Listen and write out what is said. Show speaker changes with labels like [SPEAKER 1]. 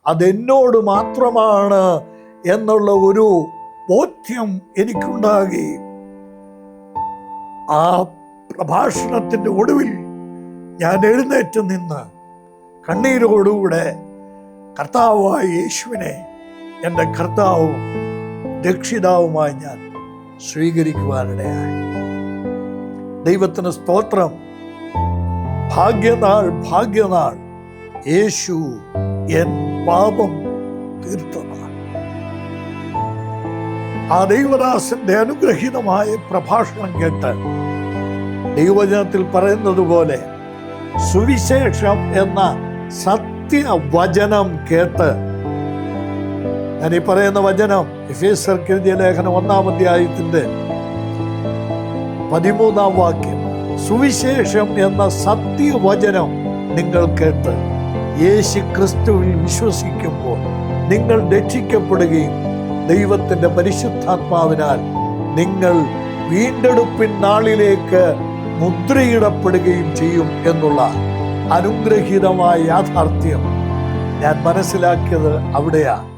[SPEAKER 1] അതെന്നോട് മാത്രമാണ് എന്നുള്ള ഒരു ബോധ്യം എനിക്കുണ്ടാകുകയും ആ പ്രഭാഷണത്തിൻ്റെ ഒടുവിൽ ഞാൻ എഴുന്നേറ്റ് നിന്ന് കണ്ണീരോടുകൂടെ കർത്താവായ യേശുവിനെ എൻ്റെ കർത്താവും രക്ഷിതാവുമായി ഞാൻ സ്വീകരിക്കുവാനിടയായി. ദൈവത്തിന് സ്തോത്രം. ഭാഗ്യനാൾ, ഭാഗ്യനാൾ, യേശു എൻ പാപം തീർത്തനാൾ. ആ ദൈവദാസന്റെ അനുഗ്രഹീതമായ പ്രഭാഷണം കേട്ട് ദൈവവചനത്തിൽ പറയുന്നത് പോലെ സുവിശേഷം എന്ന സത്യവചനം കേട്ട്, ഞാൻ ഈ പറയുന്ന വചനം എഫേസ്യർക്ക് എഴുതിയ ലേഖനം 1-ാം അധ്യായത്തിന്റെ 13-ാം വാക്യം, സുവിശേഷം എന്ന സത്യവചനം നിങ്ങൾ കേട്ട് യേശു ക്രിസ്തുവിൽ വിശ്വസിക്കുമ്പോൾ നിങ്ങൾ രക്ഷിക്കപ്പെടുകയും ദൈവത്തിന്റെ പരിശുദ്ധാത്മാവിനാൽ നിങ്ങൾ വീണ്ടെടുപ്പിൻ നാളിലേക്ക് മുദ്രയിടപ്പെടുകയും ചെയ്യും എന്നുള്ള അനുഗ്രഹീതമായ യാഥാർത്ഥ്യം ഞാൻ മനസ്സിലാക്കിയത് അവിടെയാണ്.